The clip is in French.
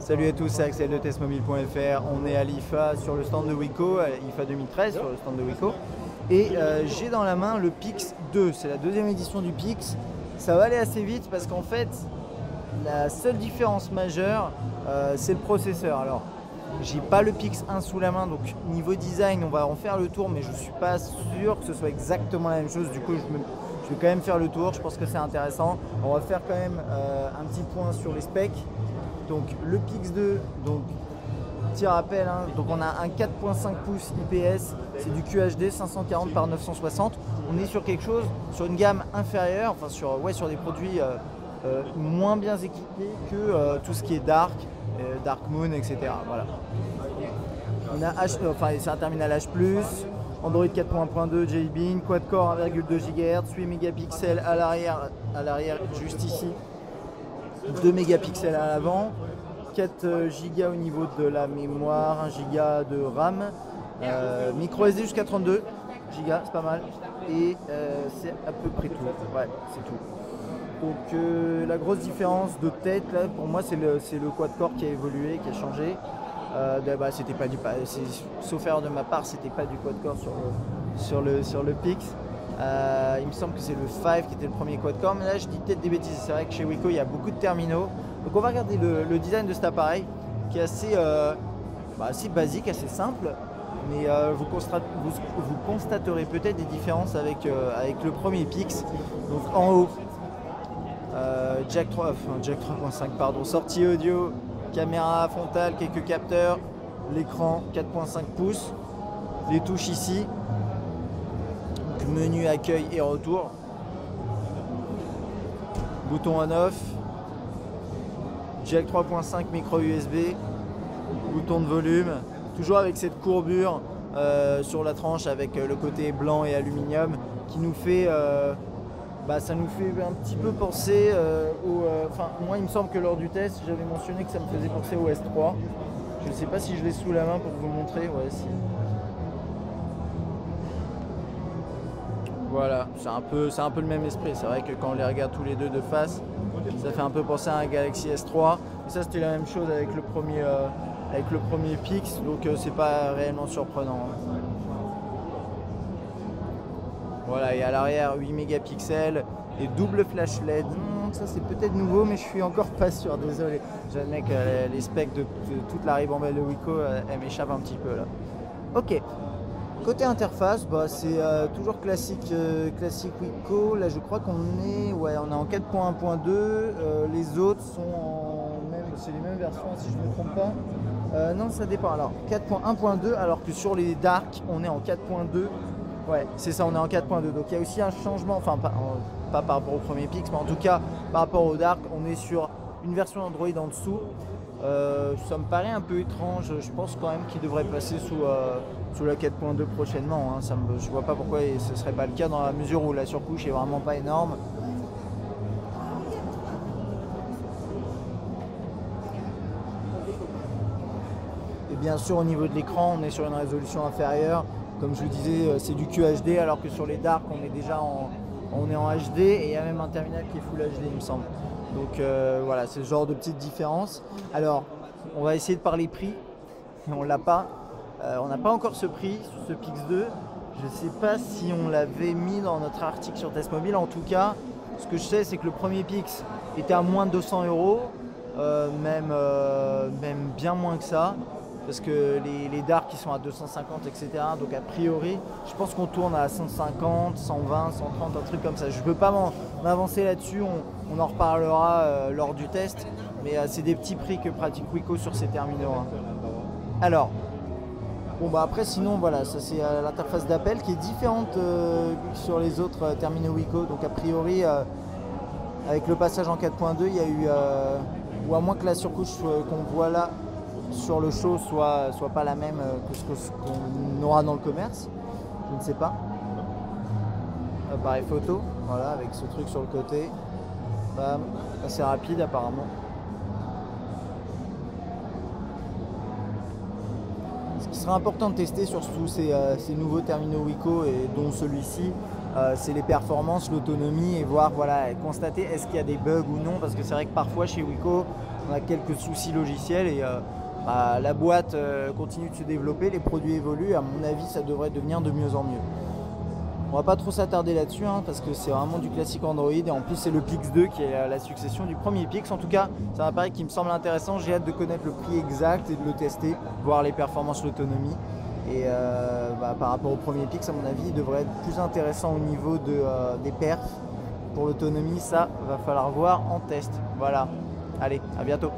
Salut à tous, c'est Axel de testmobile.fr. On est à l'IFA sur le stand de Wico, à IFA 2013 sur le stand de Wico. Et j'ai dans la main le Pix 2, c'est la deuxième édition du Pix. Ça va aller assez vite parce qu'en fait, la seule différence majeure, c'est le processeur. Alors, j'ai pas le Pix 1 sous la main, donc niveau design, on va en faire le tour, mais je suis pas sûr que ce soit exactement la même chose. Du coup, je vais quand même faire le tour, je pense que c'est intéressant. On va faire quand même un petit point sur les specs. Donc le Pix 2, donc petit rappel, hein, donc on a un 4.5 pouces IPS, c'est du QHD 540 par 960. On est sur quelque chose, sur une gamme inférieure, enfin sur des produits moins bien équipés que tout ce qui est Dark, Dark Moon, etc. Voilà. On a c'est un terminal H+, Android 4.1.2, Jelly Bean, quad-core 1,2 GHz, 8 mégapixels à l'arrière juste ici, 2 mégapixels à l'avant, 4 Go au niveau de la mémoire, 1 Go de RAM, micro SD jusqu'à 32 Go, c'est pas mal, et c'est à peu près tout, ouais, c'est tout. Donc la grosse différence de tête là, pour moi c'est le quad-core qui a évolué, qui a changé. C'était pas sauf erreur de ma part, c'était pas du quad-core sur le Pix. Il me semble que c'est le 5 qui était le premier quad-core, mais là je dis peut-être des bêtises. C'est vrai que chez Wico il y a beaucoup de terminaux. Donc on va regarder le design de cet appareil qui est assez basique, assez simple, mais vous constaterez peut-être des différences avec le premier Pix. Donc en haut, jack 3.5 pardon, sortie audio, caméra frontale, quelques capteurs, l'écran 4.5 pouces, les touches ici, donc menu accueil et retour, bouton on-off, jack 3.5 micro USB, bouton de volume, toujours avec cette courbure sur la tranche avec le côté blanc et aluminium qui nous fait ça nous fait un petit peu penser moi il me semble que lors du test j'avais mentionné que ça me faisait penser au S3. Je ne sais pas si je l'ai sous la main pour vous montrer. Ouais, si. Voilà, c'est un peu le même esprit. C'est vrai que quand on les regarde tous les deux de face, ça fait un peu penser à un Galaxy S3. Et ça c'était la même chose avec le premier Pix, donc c'est pas réellement surprenant. Voilà, et à l'arrière 8 mégapixels et double flash LED. Ça c'est peut-être nouveau, mais je suis encore pas sûr, désolé. J'admets que les specs de toute la ribambelle de Wico, elle m'échappe un petit peu là. Ok, côté interface, c'est toujours classique Wico. Là je crois qu'on est en 4.1.2. Les autres sont c'est les mêmes versions si je ne me trompe pas. Non, ça dépend. Alors 4.1.2 alors que sur les Dark on est en 4.2. Ouais, c'est ça, on est en 4.2. Donc il y a aussi un changement, enfin pas par rapport au premier Pix, mais en tout cas par rapport au Dark, on est sur une version Android en dessous. Ça me paraît un peu étrange. Je pense quand même qu'il devrait passer sous la 4.2 prochainement. Hein. Je vois pas pourquoi ce serait pas le cas dans la mesure où la surcouche est vraiment pas énorme. Et bien sûr au niveau de l'écran, on est sur une résolution inférieure. Comme je vous disais, c'est du QHD alors que sur les Dark, on est en HD et il y a même un terminal qui est Full HD, il me semble. Donc voilà, c'est ce genre de petite différence. Alors, on va essayer de parler prix. On l'a pas. On n'a pas encore ce prix sur ce Pix 2. Je ne sais pas si on l'avait mis dans notre article sur Test Mobile. En tout cas, ce que je sais, c'est que le premier Pix était à moins de 200 €, même bien moins que ça. Parce que les Dark qui sont à 250, etc. Donc a priori, je pense qu'on tourne à 150, 120, 130, un truc comme ça. Je ne peux pas m'avancer là-dessus, on en reparlera lors du test. Mais c'est des petits prix que pratique Wico sur ces terminaux. Hein. Alors, après sinon voilà, ça c'est l'interface d'appel qui est différente sur les autres terminaux Wico. Donc a priori, avec le passage en 4.2, il y a eu, ou à moins que la surcouche qu'on voit là, sur le show soit pas la même que ce qu'on aura dans le commerce, je ne sais pas. Appareil photo, voilà, avec ce truc sur le côté, bam, assez rapide apparemment. Ce qui sera important de tester sur tous ces nouveaux terminaux Wico et dont celui-ci, c'est les performances, l'autonomie et voir, constater est-ce qu'il y a des bugs ou non, parce que c'est vrai que parfois chez Wico, on a quelques soucis logiciels et la boîte continue de se développer, les produits évoluent, à mon avis ça devrait devenir de mieux en mieux. On va pas trop s'attarder là-dessus parce que c'est vraiment du classique Android et en plus c'est le Pix 2 qui est la succession du premier Pix. En tout cas, c'est un appareil qui me semble intéressant, j'ai hâte de connaître le prix exact et de le tester, voir les performances, l'autonomie. Et par rapport au premier Pix, à mon avis, il devrait être plus intéressant au niveau des perfs. Pour l'autonomie, ça va falloir voir en test. Voilà, allez, à bientôt.